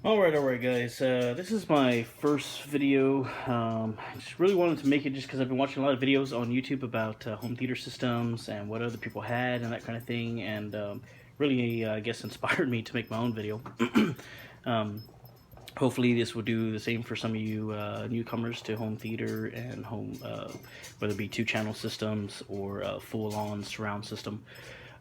Alright guys, this is my first video. I just really wanted to make it just because I've been watching a lot of videos on YouTube about home theater systems and what other people had and that kind of thing, and really, I guess, inspired me to make my own video. um, Hopefully this will do the same for some of you newcomers to home theater and home, whether it be two-channel systems or full-on surround system.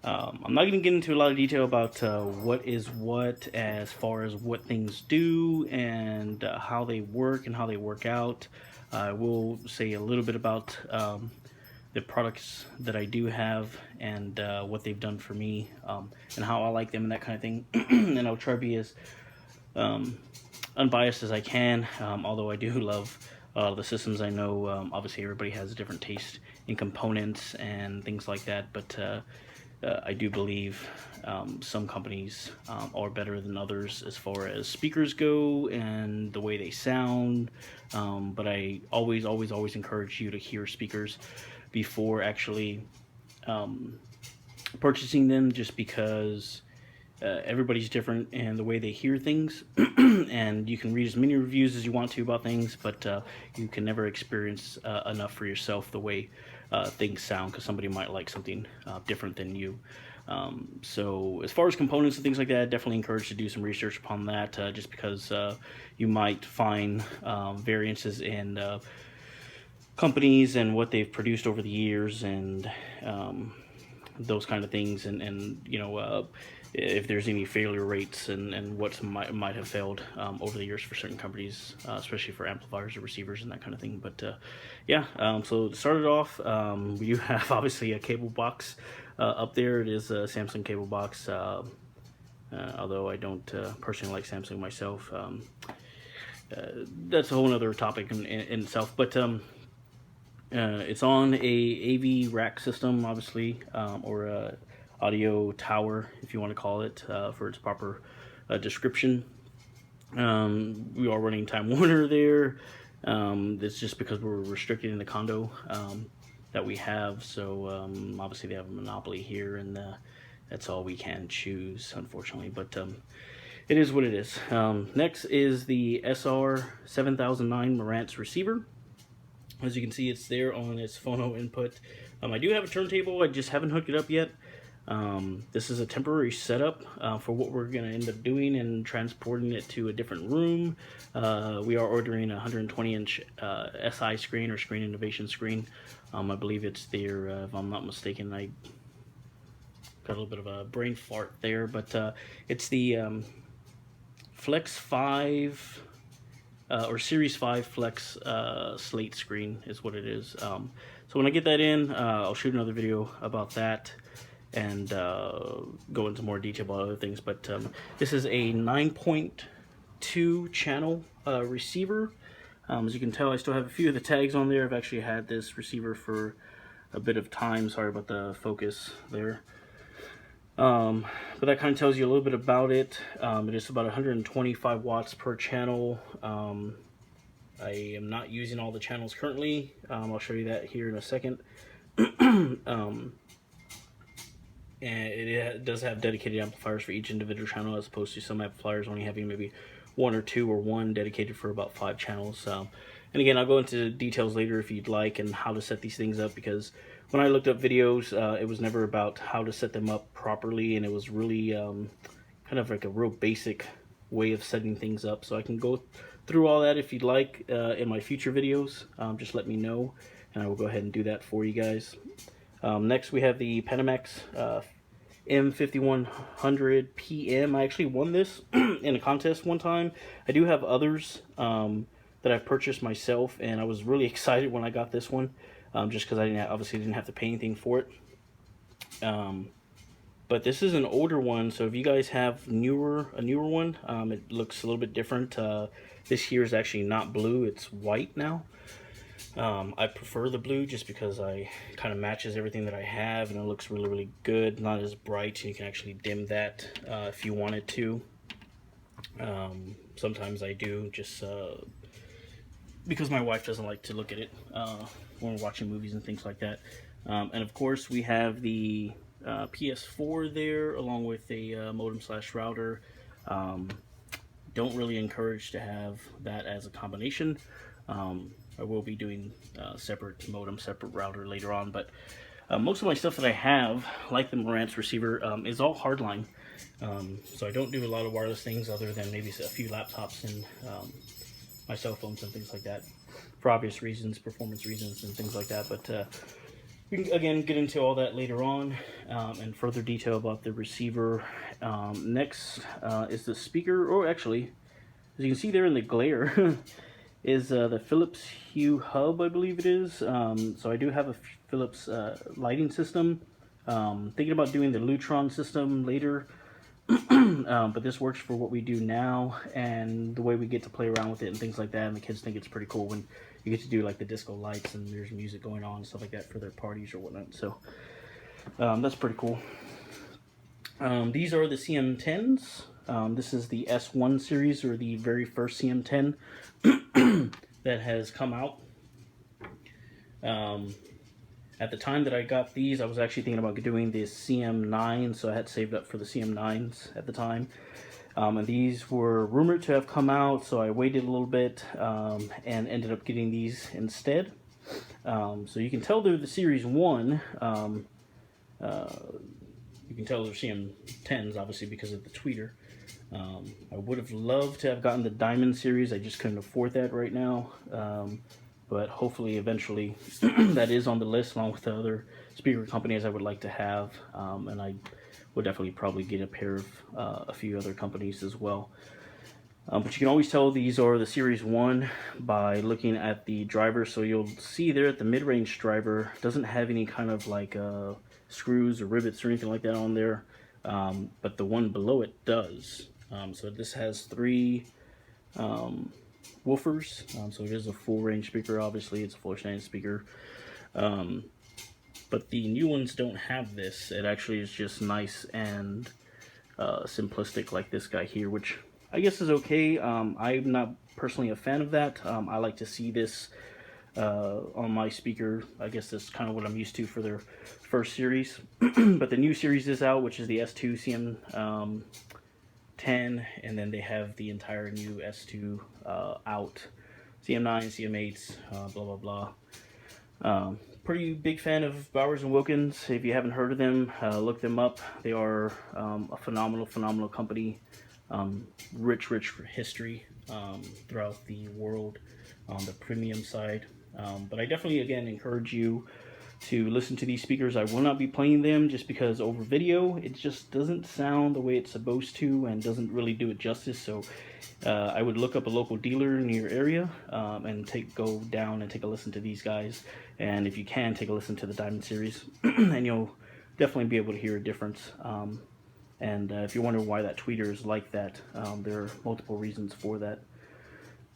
I'm not going to get into a lot of detail about what is what as far as what things do and how they work and how they work out. I will say a little bit about the products that I do have and what they've done for me, and how I like them and that kind of thing. And I'll try to be as um, unbiased as I can, although I do love the systems. I know obviously everybody has a different taste in components and things like that, but I do believe some companies are better than others as far as speakers go and the way they sound. But I always encourage you to hear speakers before actually purchasing them, just because everybody's different in the way they hear things. And you can read as many reviews as you want to about things, but you can never experience enough for yourself the way things sound, because somebody might like something different than you. So as far as components and things like that, I definitely encourage to do some research upon that, just because you might find variances in companies and what they've produced over the years, and those kind of things, and if there's any failure rates and what might have failed over the years for certain companies, especially for amplifiers or receivers and that kind of thing. But yeah, so to start it off, we do have obviously a cable box up there. It is a Samsung cable box, although I don't personally like Samsung myself. That's a whole other topic in itself. But it's on a AV rack system, obviously, or a audio tower, if you want to call it, for its proper description. We are running Time Warner there. It's just because we're restricted in the condo that we have. So obviously they have a monopoly here, and that's all we can choose, unfortunately. But it is what it is. Next is the SR7009 Marantz receiver. As you can see, it's there on its phono input. I do have a turntable, I just haven't hooked it up yet. This is a temporary setup for what we're going to end up doing and transporting it to a different room. We are ordering a 120-inch SI screen, or Screen Innovation screen. I believe it's there, if I'm not mistaken. I got a little bit of a brain fart there, but it's the Flex 5 or Series 5 Flex slate screen is what it is. So when I get that in, I'll shoot another video about that and go into more detail about other things. But this is a 9.2 channel receiver. As you can tell, I still have a few of the tags on there. I've actually had this receiver for a bit of time. Sorry about the focus there. But that kind of tells you a little bit about it. It is about 125 watts per channel. I am not using all the channels currently. I'll show you that here in a second. And it does have dedicated amplifiers for each individual channel, as opposed to some amplifiers only having maybe one or two, or one dedicated for about 5 channels. And again, I'll go into details later if you'd like, and how to set these things up, because when I looked up videos, it was never about how to set them up properly, and it was really kind of like a real basic way of setting things up. So I can go through all that if you'd like in my future videos. Just let me know, and I will go ahead and do that for you guys. Next, we have the Pentamex M5100 PM. I actually won this in a contest one time. I do have others that I purchased myself, and I was really excited when I got this one, just because I obviously didn't have to pay anything for it. But this is an older one, so if you guys have a newer one, it looks a little bit different. This here is actually not blue, it's white now. I prefer the blue just because I kind of matches everything that I have, and it looks really good. Not as bright, and you can actually dim that if you wanted to. Sometimes I do, just because my wife doesn't like to look at it when we're watching movies and things like that. And of course we have the PS4 there, along with a modem slash router. Don't don't really encourage to have that as a combination. I will be doing separate modem, separate router later on, but most of my stuff that I have, like the Marantz receiver, is all hardline. So I don't do a lot of wireless things other than maybe a few laptops and my cell phones and things like that, for obvious reasons, performance reasons and things like that. But we can, again, get into all that later on and further detail about the receiver. Next is the speaker, or actually, as you can see there in the glare, is the Philips Hue Hub, I believe it is. So I do have a Philips lighting system. Thinking about doing the Lutron system later, but this works for what we do now and the way we get to play around with it and things like that. And the kids think it's pretty cool when you get to do like the disco lights and there's music going on and stuff like that for their parties or whatnot. So that's pretty cool. These are the CM10s. This is the S1 series, or the very first CM10 that has come out. At the time that I got these, I was actually thinking about doing the CM9, so I had saved up for the CM9s at the time. And these were rumored to have come out, so I waited a little bit and ended up getting these instead. So you can tell they're the Series 1. You can tell they're CM10s, obviously, because of the tweeter. I would have loved to have gotten the Diamond series. I just couldn't afford that right now. But hopefully, eventually, that is on the list, along with the other speaker companies I would like to have. And I would definitely probably get a pair of a few other companies as well. But you can always tell these are the Series 1 by looking at the driver. So you'll see there at the mid-range driver, doesn't have any kind of like screws or rivets or anything like that on there. But the one below it does. So this has 3 woofers, so it is a full range speaker. Obviously it's a full range speaker, but the new ones don't have this. It actually is just nice and simplistic, like this guy here, which I guess is okay. I'm not personally a fan of that. I like to see this on my speaker. I guess that's kind of what I'm used to for their first series. But the new series is out, which is the S2 CM10, and then they have the entire new S2 out, CM9, CM8s, blah blah blah. Pretty big fan of Bowers and Wilkins. If you haven't heard of them, look them up. They are a phenomenal company. Rich history throughout the world on the premium side. But I definitely, again, encourage you to listen to these speakers. I will not be playing them just because over video it just doesn't sound the way it's supposed to and doesn't really do it justice. So I would look up a local dealer in your area and go down and take a listen to these guys. And if you can, take a listen to the Diamond series and you'll definitely be able to hear a difference. And if you're wondering why that tweeter is like that, there are multiple reasons for that.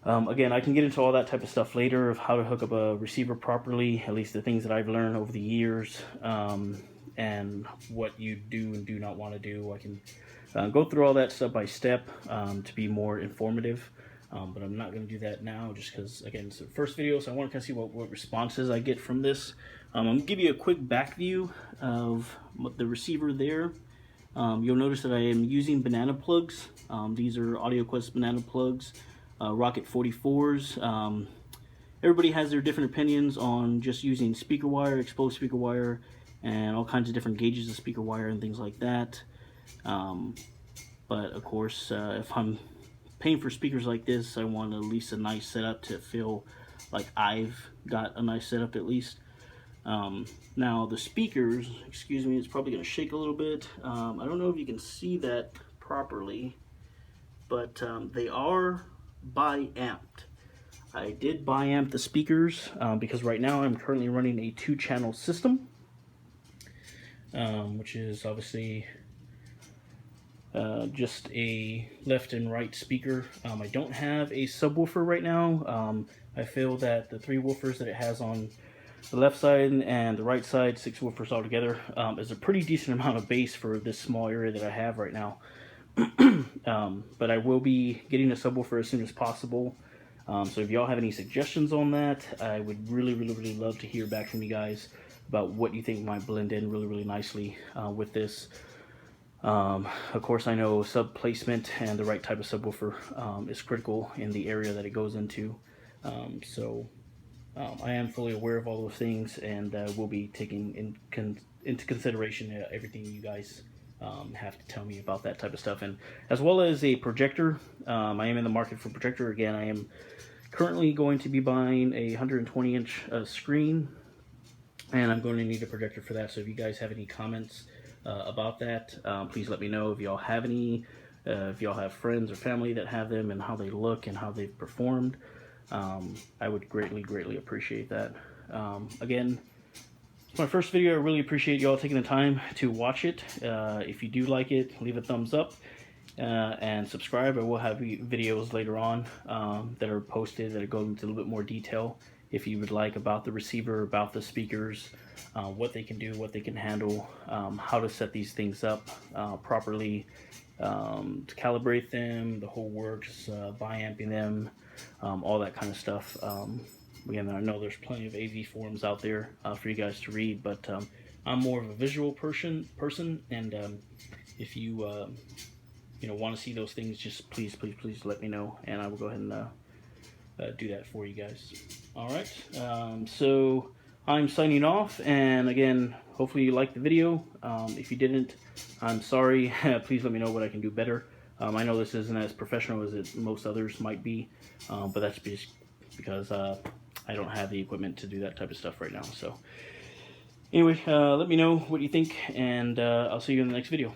Again, I can get into all that type of stuff later, of how to hook up a receiver properly, at least the things that I've learned over the years, and what you do and do not want to do. I can go through all that step by step to be more informative, but I'm not going to do that now just because, again, it's the first video, so I want to kind of see what responses I get from this. I'm going to give you a quick back view of the receiver there. You'll notice that I am using banana plugs. These are AudioQuest banana plugs. Rocket 44s. Everybody has their different opinions on just using speaker wire, exposed speaker wire, and all kinds of different gauges of speaker wire and things like that. But of course, if I'm paying for speakers like this, I want at least a nice setup to feel like I've got a nice setup at least. Now the speakers, excuse me, it's probably going to shake a little bit. I don't know if you can see that properly, but they are bi-amped. I did bi-amp the speakers because right now I'm currently running a 2-channel system, which is obviously just a left and right speaker. I don't have a subwoofer right now. I feel that the 3 woofers that it has on the left side and the right side, 6 woofers altogether, is a pretty decent amount of bass for this small area that I have right now. But I will be getting a subwoofer as soon as possible. So if y'all have any suggestions on that, I would really love to hear back from you guys about what you think might blend in really nicely with this. Of course, I know sub placement and the right type of subwoofer is critical in the area that it goes into. I am fully aware of all those things, and will be taking into consideration everything you guys have to tell me about that type of stuff, and as well as a projector. I am in the market for a projector again. I am currently going to be buying a 120-inch screen, and I'm going to need a projector for that. So if you guys have any comments about that, please let me know. If y'all have any, if y'all have friends or family that have them and how they look and how they've performed, I would greatly appreciate that. Again, it's my first video. I really appreciate y'all taking the time to watch it. If you do like it, leave a thumbs up and subscribe. I will have videos later on that are posted that go into a little bit more detail, if you would like, about the receiver, about the speakers, what they can do, what they can handle, how to set these things up properly, to calibrate them, the whole works, biamping them, all that kind of stuff. Again, I know there's plenty of AV forums out there for you guys to read, but I'm more of a visual person, and if you want to see those things, just please let me know, and I will go ahead and do that for you guys. All right, so I'm signing off, and again, hopefully you liked the video. If you didn't, I'm sorry. Please let me know what I can do better. I know this isn't as professional as most others might be, but that's just because I don't have the equipment to do that type of stuff right now. So anyway, let me know what you think, and I'll see you in the next video.